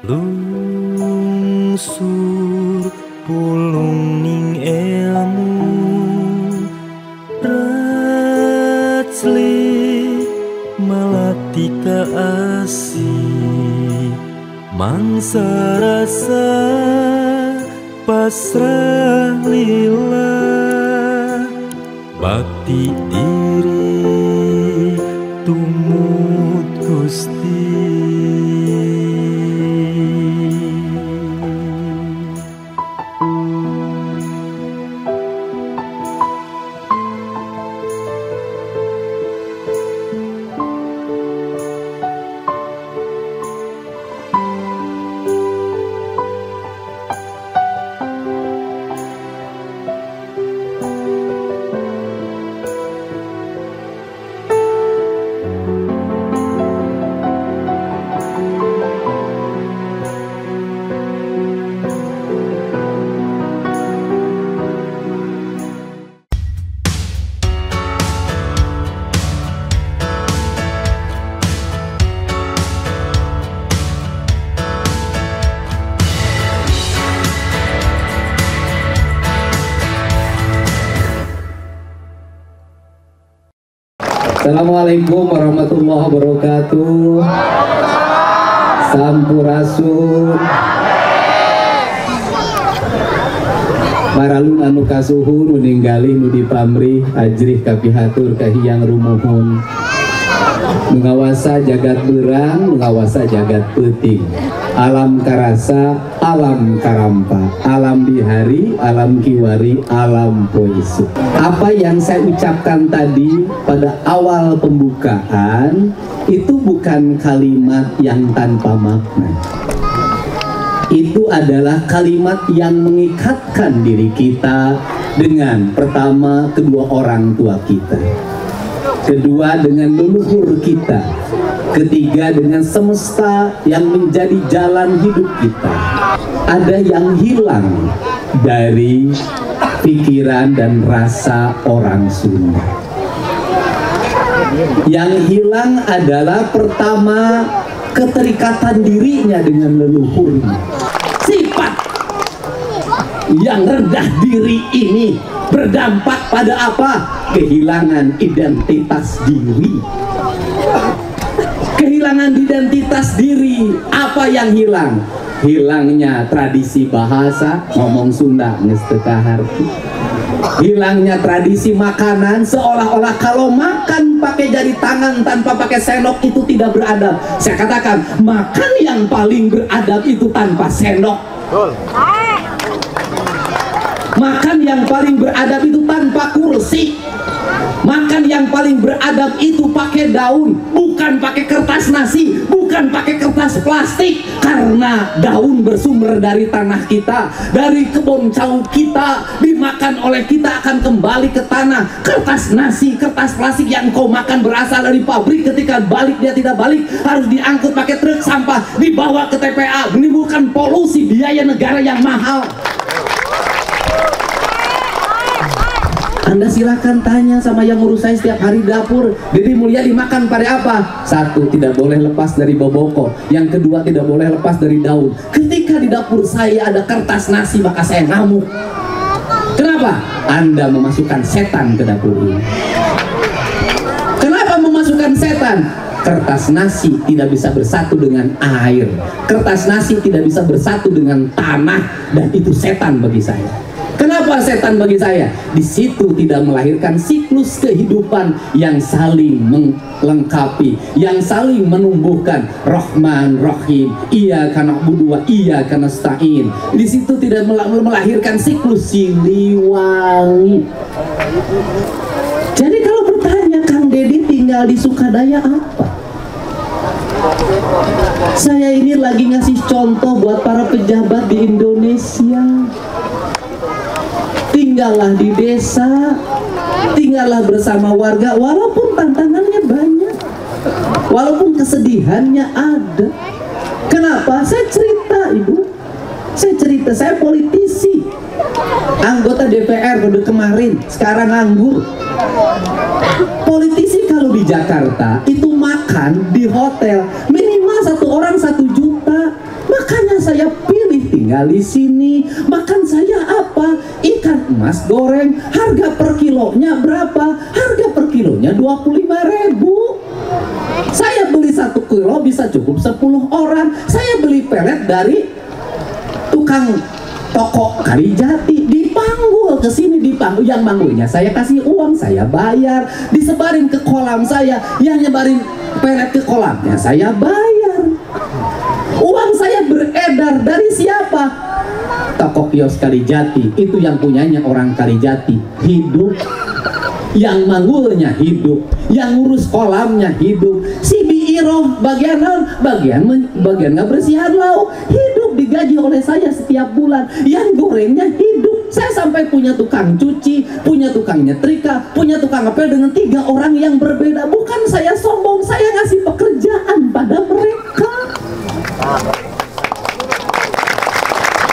Lungsur pulung ning ilmu racli melati keasih mangsa rasa pasrah lillah bakti diri tumut Gusti. Assalamualaikum warahmatullahi wabarakatuh. Sampurasun. Maralun anu kasuhun meninggali nu dipamrih ajrih kapihatur kahiyang rumuhun. Mengawasa jagat berang, mengawasa jagat peuting. Alam karasa, alam karampa, alam dihari, alam kiwari, alam poesu. Apa yang saya ucapkan tadi pada awal pembukaan itu bukan kalimat yang tanpa makna. Itu adalah kalimat yang mengikatkan diri kita dengan pertama kedua orang tua kita, kedua dengan leluhur kita, ketiga dengan semesta yang menjadi jalan hidup kita. Ada yang hilang dari pikiran dan rasa orang Sunda. Yang hilang adalah pertama keterikatan dirinya dengan leluhurnya. Sifat yang rendah diri ini berdampak pada apa? Kehilangan identitas diri. Kehilangan identitas diri. Apa yang hilang? Hilangnya tradisi bahasa, ngomong Sunda ngestekahar. Hilangnya tradisi makanan, seolah-olah kalau makan pakai jari tangan tanpa pakai sendok itu tidak beradab. Saya katakan, makan yang paling beradab itu tanpa sendok. Makan yang paling beradab itu tanpa kursi. Makan yang paling beradab itu pakai daun, bukan pakai kertas nasi, bukan pakai kertas plastik. Karena daun bersumber dari tanah kita, dari kebun jauh kita, dimakan oleh kita akan kembali ke tanah. Kertas nasi, kertas plastik yang kau makan berasal dari pabrik, ketika balik dia tidak balik, harus diangkut pakai truk sampah, dibawa ke TPA, menimbulkan polusi, biaya negara yang mahal. Anda silakan tanya sama yang ngurus saya setiap hari dapur, Deddy Mulia dimakan pada apa? Satu, tidak boleh lepas dari boboko. Yang kedua, tidak boleh lepas dari daun. Ketika di dapur saya ada kertas nasi, maka saya ngamuk. Kenapa? Anda memasukkan setan ke dapur ini. Kenapa memasukkan setan? Kertas nasi tidak bisa bersatu dengan air. Kertas nasi tidak bisa bersatu dengan tanah, dan itu setan bagi saya. Kenapa setan bagi saya? Di situ tidak melahirkan siklus kehidupan yang saling melengkapi, yang saling menumbuhkan. Rahman, Rahim, Iyyaka na'budu wa iyyaka nasta'in. Di situ tidak melahirkan siklus Siliwangi. Jadi kalau bertanya, Kang Deddy tinggal di Sukadaya apa? Saya ini lagi ngasih contoh buat para pejabat di Indonesia. Tinggallah di desa, tinggallah bersama warga, walaupun tantangannya banyak, walaupun kesedihannya ada. Kenapa? Saya cerita, Ibu. Saya cerita, saya politisi, anggota DPR pada kemarin, sekarang nganggur. Politisi kalau di Jakarta itu makan di hotel minimal satu orang 1 juta. Makan tinggal di sini. Makan saya apa? Ikan emas goreng. Harga per kilonya berapa? Harga per kilonya 25.000. Saya beli 1 kilo bisa cukup 10 orang. Saya beli pelet dari tukang toko Kalijati, dipanggul ke sini, dipanggul, yang manggulnya saya kasih uang, saya bayar, disebarin ke kolam saya, yang nyebarin pelet ke kolamnya saya bayar. Uang saya beredar dari siapa? Toko kios Kalijati, itu yang punyanya orang Kalijati, hidup. Yang manggulnya hidup, yang ngurus kolamnya hidup. Si Biiroh bagian ngebersihan lauk hidup, digaji oleh saya setiap bulan. Yang gorengnya hidup. Saya sampai punya tukang cuci, punya tukang nyetrika, punya tukang ngepel dengan 3 orang yang berbeda. Bukan saya sombong, saya ngasih pekerjaan pada mereka.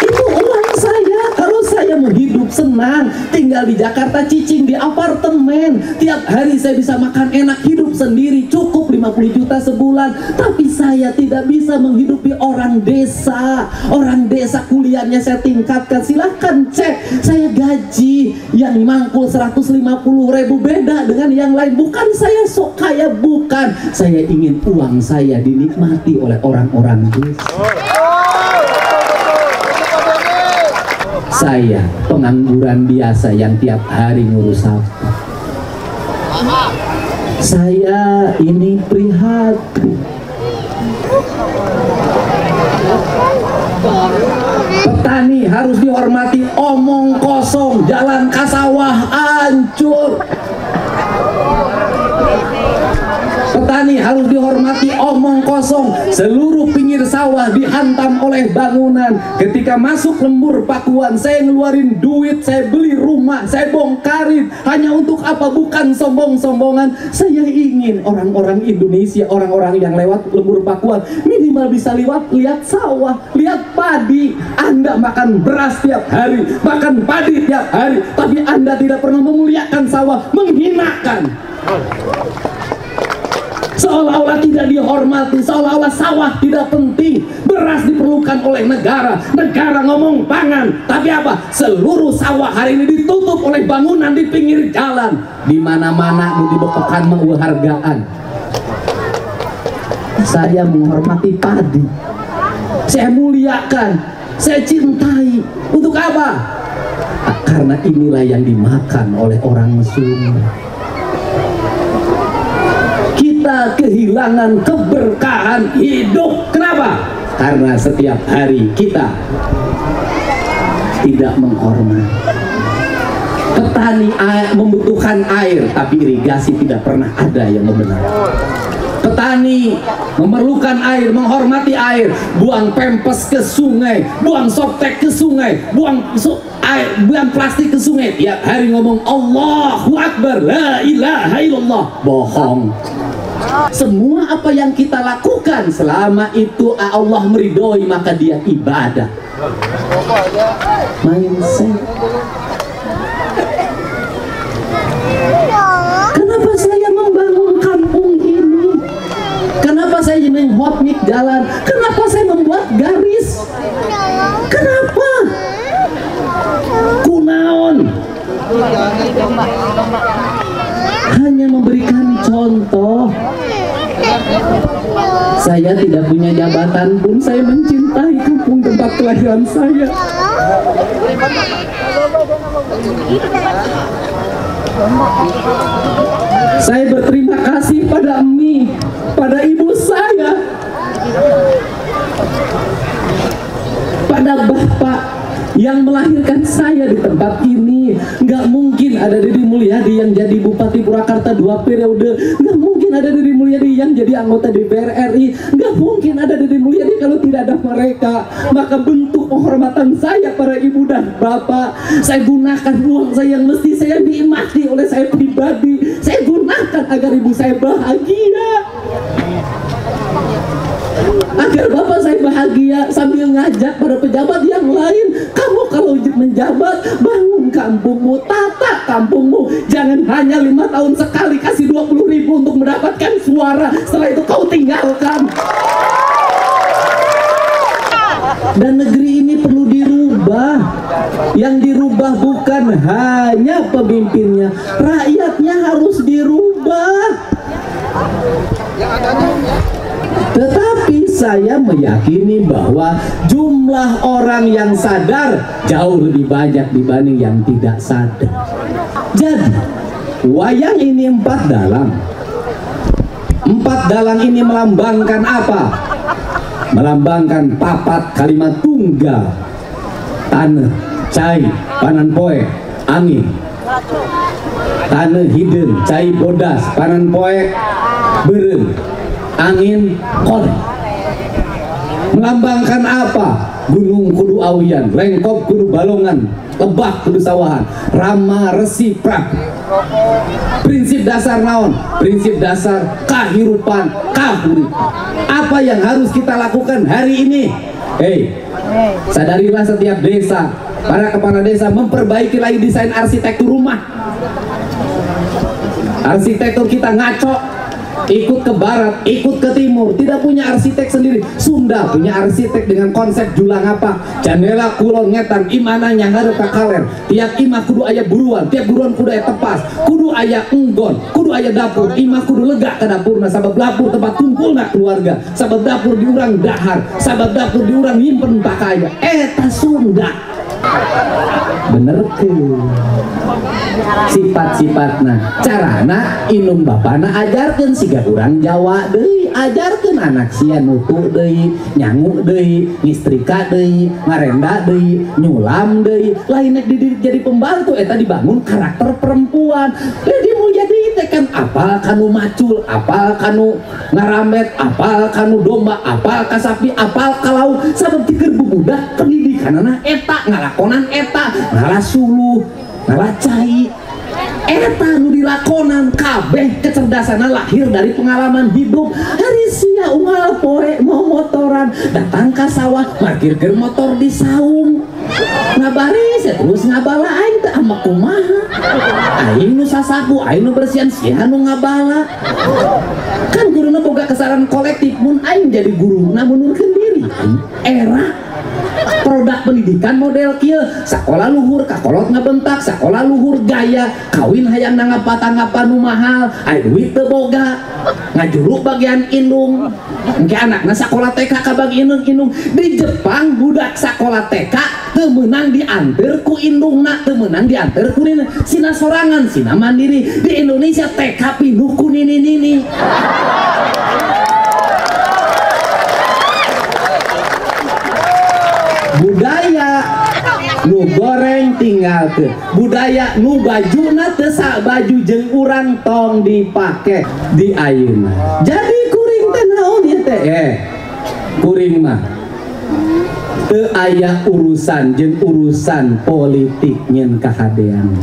Itu uang saya. Kalau saya mau hidup senang, tinggal di Jakarta cicing di apartemen, tiap hari saya bisa makan enak, hidup sendiri, cukup 50 juta sebulan. Tapi saya tidak bisa menghidupi orang desa. Orang desa kuliahnya saya tingkatkan. Silahkan cek, saya gaji yang mangkul 150.000 beda dengan yang lain. Bukan saya sok kaya, bukan. Saya ingin uang saya dinikmati oleh orang-orang desa. Saya pengangguran biasa yang tiap hari ngurus sapi. Saya ini prihatin. Petani harus dihormati, omong kosong, jalan ke sawah hancur. Petani harus dihormati, omong kosong, seluruh pinggir sawah dihantam oleh bangunan. Ketika masuk lembur pakuan, saya ngeluarin duit, saya beli rumah, saya bongkarin. Hanya untuk apa? Bukan sombong-sombongan. Saya ingin orang-orang Indonesia, orang-orang yang lewat lembur pakuan, minimal bisa lihat sawah, lihat padi. Anda makan beras tiap hari, makan padi tiap hari, tapi Anda tidak pernah memuliakan sawah, menghinakan. Seolah-olah tidak dihormati, seolah-olah sawah tidak penting. Beras diperlukan oleh negara, negara ngomong pangan, tapi apa? Seluruh sawah hari ini ditutup oleh bangunan di pinggir jalan. Di mana-mana mau dibekokan menghargaan. Saya menghormati padi, saya muliakan, saya cintai. Untuk apa? Karena inilah yang dimakan oleh orang Sunda. Kita kehilangan keberkahan hidup. Kenapa? Karena setiap hari kita tidak menghormati. Petani membutuhkan air, tapi irigasi tidak pernah ada yang benar. Petani memerlukan air, menghormati air, buang pempes ke sungai, buang softtek ke sungai, buang plastik ke sungai. Tiap hari ngomong Allahu Akbar, la ilaha illallah. Bohong. Semua apa yang kita lakukan selama itu Allah meridhoi, maka dia ibadah. Mindset. Kenapa saya membangun kampung ini? Kenapa saya menghotmik jalan? Kenapa saya membuat garis? Kenapa? Kunaon? Hanya memberikan contoh. Saya tidak punya jabatan pun, saya mencintai kampung tempat kelahiran saya. Saya berterima kasih pada Emi, pada ibu saya, pada bapak yang melahirkan saya di tempat ini. Nggak mungkin ada Deddy Mulyadi yang jadi Bupati Purwakarta 2 periode. Nggak mungkin ada Deddy Mulyadi yang jadi anggota DPR RI. Nggak mungkin ada Deddy Mulyadi kalau tidak ada mereka. Maka bentuk penghormatan saya para ibu dan bapak, saya gunakan uang saya yang mesti saya nikmati oleh saya pribadi. Saya gunakan agar ibu saya bahagia, agar bapak saya bahagia, sambil ngajak para pejabat yang lain, kamu kalau menjabat, bangun kampungmu, tata kampungmu. Jangan hanya 5 tahun sekali kasih 20.000 untuk mendapatkan suara, setelah itu kau tinggalkan. Dan negeri ini perlu Yang dirubah bukan hanya pemimpinnya, rakyatnya harus dirubah. Tetapi saya meyakini bahwa jumlah orang yang sadar jauh lebih banyak dibanding yang tidak sadar. Jadi wayang ini 4 dalang. 4 dalang ini melambangkan apa? Melambangkan papat kalimat tunggal. Tanah, cai, panan poe, angin. Tanah hideung, cai bodas, panan poe, beureum, angin, kode. Melambangkan apa? Gunung kudu awian, lengkop kudu balongan, lebah kudu sawahan, rama resi prak. Prinsip dasar naon? Prinsip dasar kahirupan, kahuripan. Apa yang harus kita lakukan hari ini? Sadarilah setiap desa, para kepala desa memperbaiki lagi desain arsitektur rumah. Arsitektur kita ngaco, ikut ke barat, ikut ke timur, tidak punya arsitek sendiri. Sunda punya arsitek dengan konsep julang apa? Jendela kulon ngetan, imana nyanggaru kakaler. Tiap imah kudu aya buruan, tiap buruan kudu aya tepas, kudu aya enggon, kudu aya dapur. Imah kudu lega ke dapurna, sabab dapur tempat kumpulna keluarga, sabab dapur diurang dahar, sabab dapur diurang nyimpen pakaya. Eta Sunda. Bener tuh sifat-sifatna, carana inung bapana ajarkeun siga urang Jawa deui, ajarkeun anak sia nutu deui, nyangu deui, ngistrika deui, ngarenda deui, nyulam deui, lain nek jadi pembantu eta dibangun karakter perempuan. Jadi mulia deui teh kan apal kanu macul, apal kanu ngaramet, apal kanu domba, apal ka sapi, apal kalau sabab tikeun bubudak pendidikanana eta ngalakonan eta ngalah suluh, ngalah cai. Eta nu dilakonan kabeh kecerdasanna lahir dari pengalaman hidup. Hari sia unggal poe mau motoran datang ka sawah parkirkeun motor di saung. Ngabaris terus ngabala aing teh ama kumaha. Aing nu sasaku, aing nu bersihan sia nu ngabala. Kan guruna boga kesadaran kolektif mun aing jadi guru namun nurkeun diri. Era produk pendidikan model kieu, sakola luhur kakolot ngabentak, sakola luhur gaya, kawin hayang ngapa-ngapa nu mahal, aya duit teu boga, ngajuruk bagian indung. Engke anakna sakola TK ka bagian indung. Di Jepang budak sakola TK teu meunang dianteur ku indungna, teu meunang dianteur ku nini. Sina sorangan, sina mandiri. Di Indonesia TK pinuh ku nini-nini. Budaya nu goreng tinggal ke, budaya nu bajuna teu sa baju jeung urang tong dipake di ayeuna. Jadi kuring teh naon ieu teh? Kuring mah teu aya urusan jeung urusan politik nyen kahadean.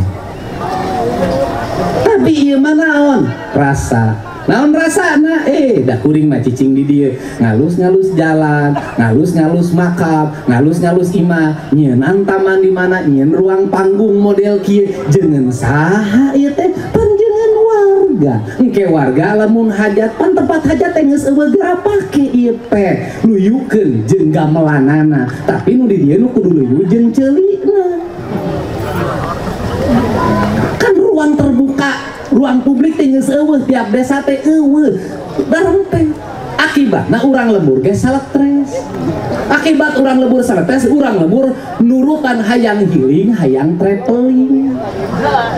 Tapi ieu mah naon? Rasa. Naon rasana? Da kuring mah cicing di dieu, ngalus-ngalus jalan, ngalus-ngalus makam, ngalus-ngalus imah, nyeunang taman di mana, nyeun ruang panggung model kieu, jeung saha ieu teh? Panjenengan warga. Engke warga lamun hajat, pan tempat hajat teh geus eueuh grapake ieu teh. Luyukeun jeung gamelanana, tapi nu di dieu nu kudu luyu jeung ceulikna. Kan ruang terbuka, ruang publik teh geus eueuh, tiap desa teh eueuh. Bareng teh akibatna urang lembur ge saletres. Akibat urang lembur saletres, urang lembur nurutan hayang healing, hayang traveling.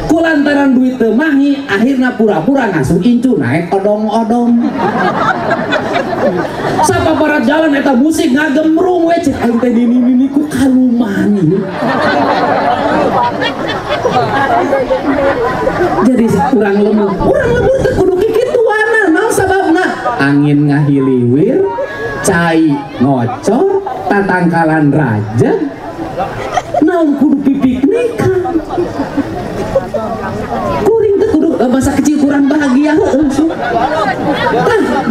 Kulantaran duit teu mangi, akhirna pura-pura ngasuh incu naik odong-odong. Sapaparat jalan eta musik ngagemrung we cek aing teh nini ku kalumani. Jadi urang lembur teh kudu kikituana, naon sababna? Angin ngahiliwir, cai ngocor, tatangkalan raja, naon kudu pipiknikan. Kuring teh kudu masa kecil kurang bahagia heueuh.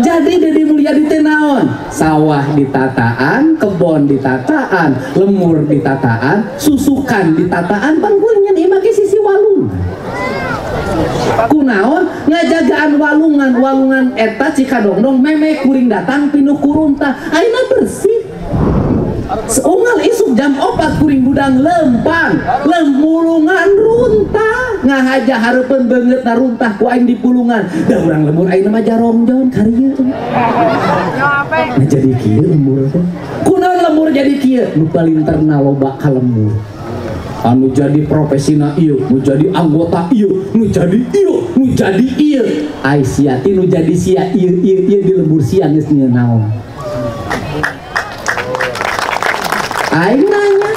Jadi Dedi Mulyadi teh naon? Sawah ditataan, kebon ditataan, lemur ditataan, susukan ditataan, pangkulnya imah ke sisi walung. Kunaon ngajagaan walungan eta cikadongdong meme kuring datang pinuh kurung tah ayeuna bersih. Seunggal isuk jam 4 kuring budang lempang lemulungan runtah ngahaja hareupeun beungeut na runtah ku aing di pulungan da urang lembur aing mah jarongjon karya nah jadi kieu lembur teh kunaon lembur jadi kieu nu paling terna loba ka lembur anu jadi profesina ieu nu jadi anggota ieu nu jadi ieu nu jadi ieu ai sia ti nu jadi sia ieu di lembur sia geus nya naon aing nanya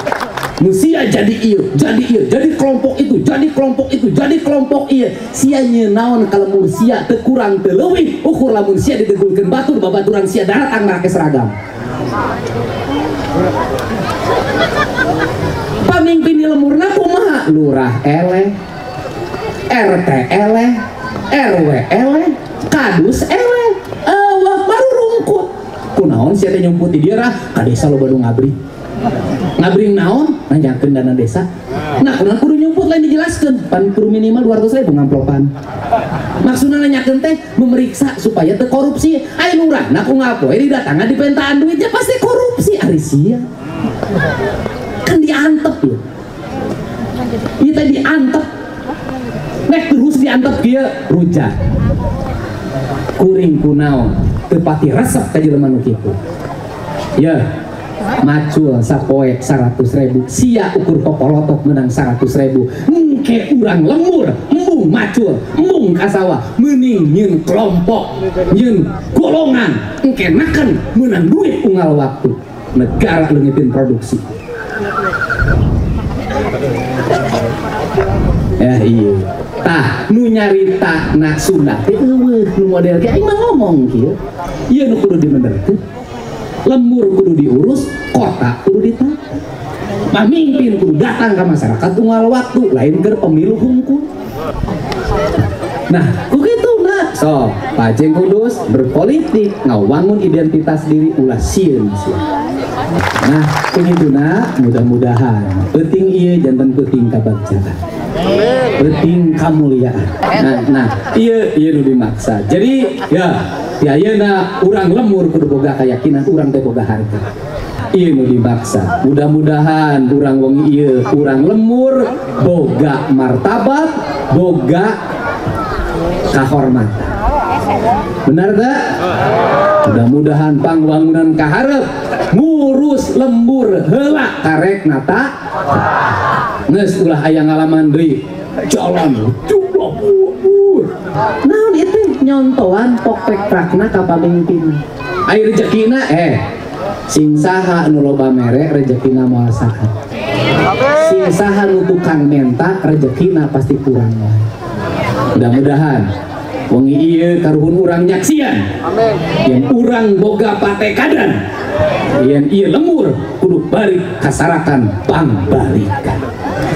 nusia jadi ieu jadi kelompok itu jadi kelompok itu jadi kelompok ieu sia nya naon ka lembur sia teu kurang teu leuwih ukur lamun sia ditegulkeun batur babaturan sia datang make seragam pamimpin di lemurna kumaha lurah eleh RT eleh RW eleh kadus eleh wah baru rungkut kunaon sia teh nyumput di dieu rah ka desa loba nu ngabri ngabring naon nanyakeun dana desa nah kunaon kudu nyumput lain dijelaskeun pan kudu minimal 200.000 ngamplopan maksudna nanyakeun teh memeriksa supaya teu korupsi aya lurah nah ku ngapoe didatangan dipentaan duitnya pasti korupsi ari sia kan diantep ya ieu teh diantep nek terus diantep kieu rujak kuring kunaon teu pati resep ka jelema nu kitu ya macul sapoe 100.000 sia ukur popolotok menang 100.000 engke urang lembur embung macul embung kasawa meuning nyeun kelompok nyeun golongan engke naken menang duit unggal waktu negara leungiteun produksi ya iya tah nu nyarita na Sunda teh eueuh nu model ge aing mah ngomong kieu ieu nu kudu dibenerkeun lembur kudu diurus kota kudu ditata pamimpin kudu datang ke masyarakat unggal waktu lain ke pemilu hungkul nah kukitu nah so pajeng kudus berpolitik ngawangun identitas diri ulah sieun nah pengiduna mudah-mudahan penting ieu janten penting kabagjakan penting kamuliaan nah ieu nu dimaksa jadi ya ayeuna urang lemur kudu boga keyakinan urang teh boga harta ieu nu dibaksa mudah-mudahan urang wong ieu urang lemur boga martabat boga kahormatan benar tak? Mudah-mudahan pangwangunan kaharep ngurus lembur heula karek nata geus ulah aya ngalaman deui jalan jumlah naon itu nyontoan pokpek prakna ka pamimpin aya rezekina sing saha nu loba mere rezekina moal saha sing saha nu tukang menta rezekina pasti kurang mudah-mudahan wengi ieu karuhun urang nyaksian amin yen urang boga patekadan yen ieu lemur kudu balik kasarakan pangbalikan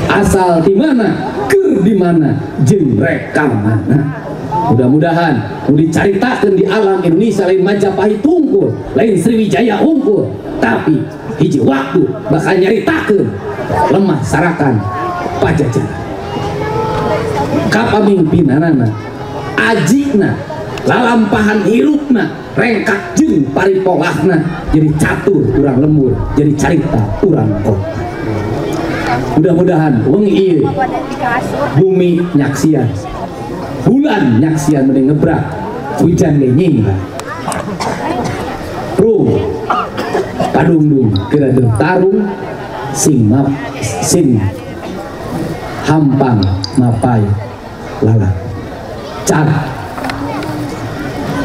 asal di mana keur di mana jeung reka mana mudah-mudahan nu dicaritakeun di alam Indonesia lain Majapahit unggul lain Sriwijaya unggul tapi hiji waktu bakal nyaritakeun lemah sarakan Pajajaran kapamimpinanana ajina lalampahan hirupna rengkak jeung paripolahna jadi catur urang lembur jadi carita urang kota mudah-mudahan wengi ieu bumi nyaksian bulan nyaksian mending ngebrak hujan lenying rum kadungdung keur tarung sing hampang mapai lalat cara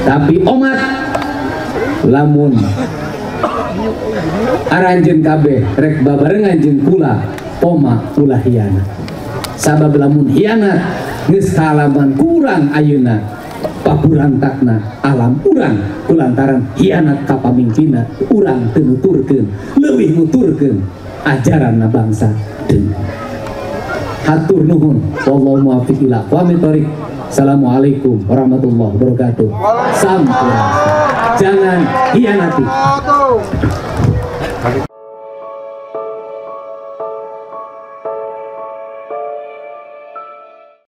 tapi omat lamun aranjeun kabeh rek babarengan jeung kula oma ulah hianat sabab lamun hianat geus kalaman kurang ayeuna paburantakna alam urang kulantaran hianat ka pamimpinna urang teu nuturkeun leuwih nuturkeun ajaran bangsa deui hatur nuhun wallahu muwaffiq ila aqwamit thoriq. Assalamualaikum warahmatullahi wabarakatuh. Sampurasun. Jangan hianati.